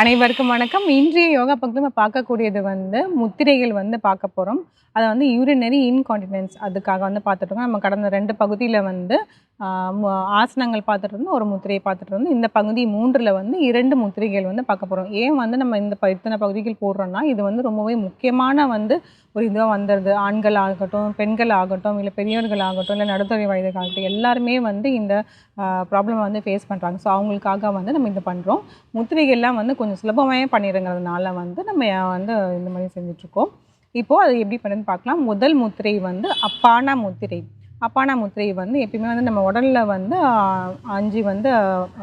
அனைவருக்கும் வணக்கம். இன்றைய யோகா பக்கத்துல நம்ம பார்க்கக்கூடியது முத்திரைகள் பார்க்க போறோம். அத யூரினரி இன்கான்டினன்ஸ் அதுக்காக பார்த்துட்டு இருக்கோம். நம்ம கடந்த 2 பகுதியில ஆ ஆசனங்கள் பார்த்துட்டு இருந்தோம். ஒரு முத்திரையை பார்த்துட்டு இருந்தோம். இந்த பகுதி 3ல 2 முத்திரைகள் பார்க்க போறோம். ஏன் நம்ம இந்த இத்தனை பகுதிகள் போடுறோம்னா, இது ரொம்பவே முக்கியமான ஒரு இதுவா வந்துருது. ஆண்கள் ஆகட்டும், பெண்கள் ஆகட்டும், இல்ல பெரியவர்கள் ஆகட்டும், இல்ல நடுத்தர வயதுக்காகட்டும் எல்லாருமே இந்த ப்ராப்ளம ஃபேஸ் பண்றாங்க. ஸோ அவங்களுக்காக நம்ம இத பண்றோம். முத்திரைகள்லாம் கொஞ்சம் சுலபமாவே பண்ணிடுங்கிறதுனால நம்ம இந்த மாதிரி செஞ்சுட்ருக்கோம். இப்போ அது எப்படி பண்ணுறதுன்னு பார்க்கலாம். முதல் முத்திரை அப்பானா முத்திரை. அப்பானா முத்திரை எப்பயுமே நம்ம உடல்ல 5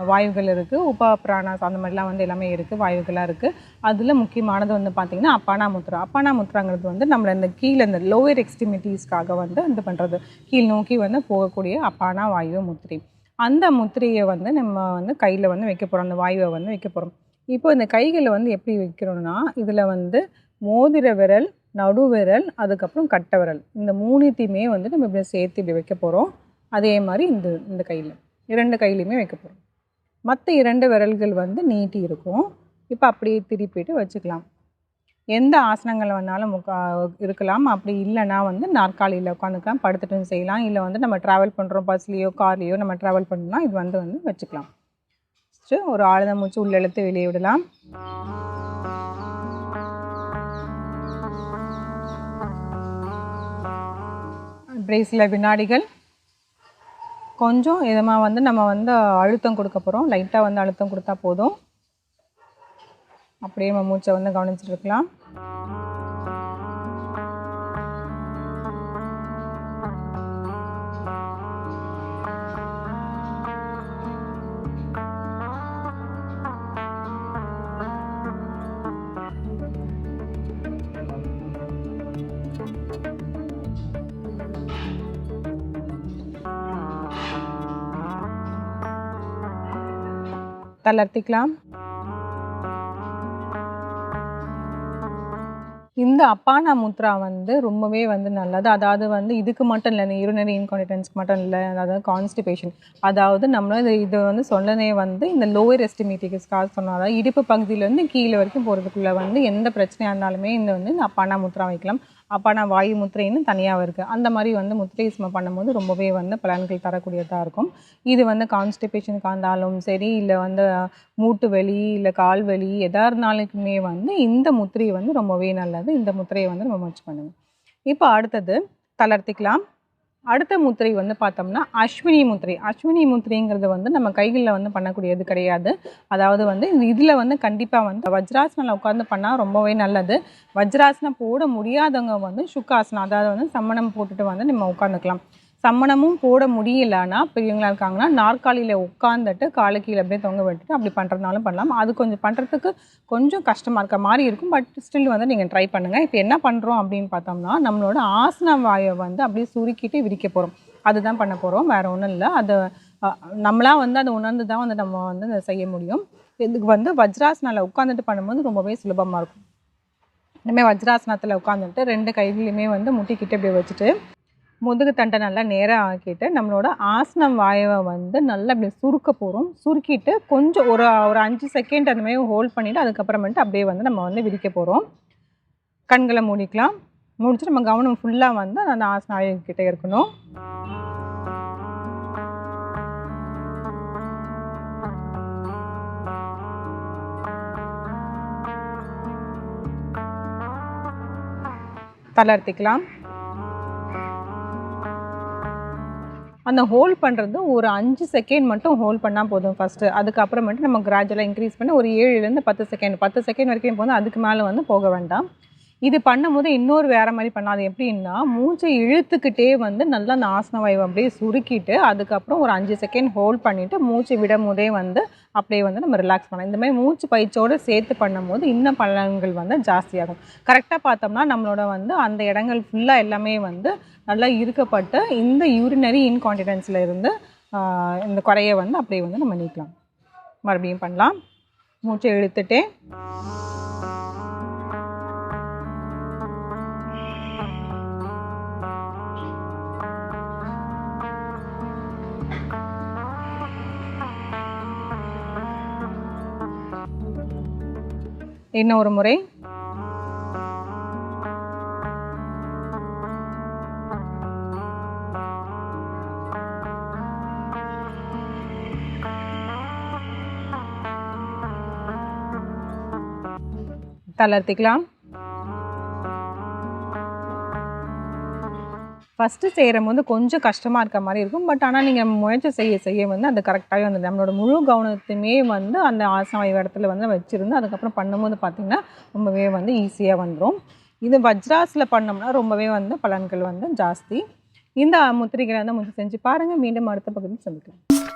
வாயுகள் இருக்குது. உப பிராணாஸ் அந்த மாதிரிலாம் எல்லாமே இருக்குது, வாயுகளாக இருக்குது. அதில் முக்கியமானது பார்த்தீங்கன்னா அப்பானா முத்ரா. அப்பானா முத்ராங்கிறது நம்மளை இந்த கீழே இந்த லோவர் எக்ஸ்ட்ரிமிட்டிஸ்க்காக இது பண்ணுறது, கீழ் நோக்கி போகக்கூடிய அப்பானா வாயு முத்திரை. அந்த முத்திரையை நம்ம கையில் வைக்க போகிறோம். அந்த வாயுவை வைக்க போகிறோம். இப்போ இந்த கைகளில் எப்படி வைக்கிறோம்னா, இதில் மோதிர விரல், நடுவிரல், அதுக்கப்புறம் கட்டை விரல், இந்த 3த்தையுமே நம்ம இப்படி சேர்த்து இப்படி வைக்க போகிறோம். அதே மாதிரி இந்த கையில் 2 கையிலையுமே வைக்க போகிறோம். மற்ற 2 விரல்கள் நீட்டி இருக்கும். இப்போ அப்படியே திருப்பிட்டு வச்சுக்கலாம். எந்த ஆசனங்கள் வேணாலும் இருக்கலாம். அப்படி இல்லைன்னா நாற்காலியில் உட்காந்துக்கலாம், படுத்துட்டும் செய்யலாம். இல்லை நம்ம ட்ராவல் பண்ணுறோம், பஸ்லேயோ கார்லேயோ நம்ம ட்ராவல் பண்ணோம்னா இது வச்சுக்கலாம். ஃபஸ்ட்டு ஒரு ஆழ்ந்த மூச்சு உள்ள இழுத்து வெளியே விடலாம். அப்படியே சில வினாடிகள் கொஞ்சம் இதமாக நம்ம அழுத்தம் கொடுக்க போகிறோம். லைட்டாக அழுத்தம் கொடுத்தா போதும். அப்படியே நம்ம மூச்சை கவனிச்சுட்டு இருக்கலாம். தளர்த்திக்கலாம். இந்த அப்பானா முத்ரா ரொம்பவே நல்லது. அதாவது இதுக்கு மட்டும் இல்லை, இந்த யூரினரி இன்கான்டினன்ஸ்க்கு மட்டும் இல்லை, அதாவது கான்ஸ்டிபேஷன், அதாவது நம்மள இது சொன்னதே இந்த லோவர் எஸ்டிமேட்டிக்ஸ்க்காக சொன்னோம். அதாவது இடுப்பு பகுதியிலேருந்து கீழே வரைக்கும் போகிறதுக்குள்ளே எந்த பிரச்சனையாக இருந்தாலுமே இந்த அப்பானா முத்ரா வைக்கலாம். அப்பானா வாயு முத்திரைன்னு தனியாக இருக்குது. அந்த மாதிரி முத்திரை நம்ம பண்ணும்போது ரொம்பவே பலன்கள் தரக்கூடியதாக இருக்கும். இது கான்ஸ்டிபேஷனுக்காக இருந்தாலும் சரி, இல்லை மூட்டு வலி, இல்லை கால் வலி எதாக இருந்தாலுமே இந்த முத்திரை ரொம்பவே நல்லது. இந்த முத்திரையை நம்ம முயற்சி பண்ணுங்க. இப்போ அடுத்தது தளர்த்திக்கலாம். அடுத்த முத்திரை பார்த்தோம்னா அஸ்வினி முத்திரை. அஸ்வினி முத்திரைங்கிறது நம்ம கைகளில் பண்ணக்கூடியது கிடையாது. அதாவது இதில் கண்டிப்பாக வஜ்ராசனில் உட்காந்து பண்ணால் ரொம்பவே நல்லது. வஜ்ராசனம் போட முடியாதவங்க சுக்காசனம், அதாவது சம்மணம் போட்டுட்டு நம்ம உட்காந்துக்கலாம். சம்மணமும் போட முடியலன்னா, பெரியவங்களா இருக்காங்கன்னா நாற்காலியில் உட்காந்துட்டு காலை கீழே அப்படியே தொங்க விட்டுட்டு அப்படி பண்ணுறதுனாலும் பண்ணலாம். அது கொஞ்சம் பண்ணுறதுக்கு கொஞ்சம் கஷ்டமாக இருக்க மாதிரி இருக்கும். பட் ஸ்டில் நீங்கள் ட்ரை பண்ணுங்கள். இப்போ என்ன பண்ணுறோம் அப்படின்னு பார்த்தோம்னா, நம்மளோட ஆசன வாயை அப்படியே சுருக்கிட்டு விரிக்க போகிறோம். அதுதான் பண்ண போகிறோம், வேறு ஒன்றும் இல்லை. அதை நம்மளாக அதை உணர்ந்து தான் நம்ம அதை செய்ய முடியும். இதுக்கு வஜ்ராசனில் உட்காந்துட்டு பண்ணும்போது ரொம்பவே சுலபமாக இருக்கும். இனிமேல் வஜ்ராசனத்தில் உட்காந்துட்டு 2 கைகளையுமே முட்டிக்கிட்டு இப்படி வச்சுட்டு முதுகு தண்டை நல்லா நேராக ஆக்கிட்டு நம்மளோட ஆசனம் வாயை நல்லா இப்படி சுருக்க போகிறோம். சுருக்கிட்டு கொஞ்சம் ஒரு 5 செகண்ட் அந்த மாதிரி ஹோல்ட் பண்ணிவிட்டு அதுக்கப்புறமேட்டு அப்படியே நம்ம விரிக்க போகிறோம். கண்களை மூடிக்கலாம். முடிச்சுட்டு நம்ம கவனம் ஃபுல்லாக அந்த ஆசன வாயுக்கிட்ட இருக்கணும். தளர்த்திக்கலாம். அந்த ஹோல்ட் பண்ணுறது ஒரு 5 செகண்ட் மட்டும் ஹோல்ட் பண்ணால் போதும் ஃபஸ்ட்டு. அதுக்கப்புறமேட்டு நம்ம கிராஜுவலாக இன்க்ரீஸ் பண்ணி ஒரு 7லேருந்து 10 செகண்ட் 10 செகண்ட் வரைக்கும் போதும். அதுக்கு மேலே போக வேண்டாம். இது பண்ணும்போது இன்னொரு வேறு மாதிரி பண்ணலாம். அது எப்படின்னா, மூச்சை இழுத்துக்கிட்டே நல்லா அந்த ஆசன வாயுவை அப்படியே சுருக்கிட்டு அதுக்கப்புறம் ஒரு 5 செகண்ட் ஹோல்ட் பண்ணிவிட்டு மூச்சு விடும் போதே அப்படியே நம்ம ரிலாக்ஸ் பண்ணலாம். இந்த மாதிரி மூச்சு பயிற்சியோடு சேர்த்து பண்ணும்போது இன்னும் பலன்கள் ஜாஸ்தியாகும். கரெக்டாக பார்த்தோம்னா நம்மளோட அந்த இடங்கள் ஃபுல்லாக எல்லாமே நல்லா இருக்கப்பட்டு இந்த யூரினரி இன்கான்டினன்ஸில் இருந்து இந்த குறையை அப்படியே நம்ம நீக்கலாம். மறுபடியும் பண்ணலாம். மூச்சை இழுத்துட்டே இன்னொரு முறை. தளர்த்திக்கலாம். ஃபஸ்ட்டு செய்கிறம்போது கொஞ்சம் கஷ்டமாக இருக்க மாதிரி இருக்கும். பட் ஆனால் நீங்கள் முயற்சி செய்ய வந்து அது கரெக்டாகவே வந்துடும். நம்மளோட முழு கவனத்தையுமே வந்து அந்த ஆசன இடத்துல வந்து வச்சுருந்து அதுக்கப்புறம் பண்ணும்போது பார்த்திங்கன்னா ரொம்பவே வந்து ஈஸியாக வந்துடும். இது வஜ்ராஸில் பண்ணோம்னா ரொம்பவே வந்து பலன்கள் வந்து ஜாஸ்தி. இந்த முத்திரைகளை வந்து முயற்சி செஞ்சு பாருங்கள். மீண்டும் அடுத்த பகுதியில் சந்திக்கலாம்.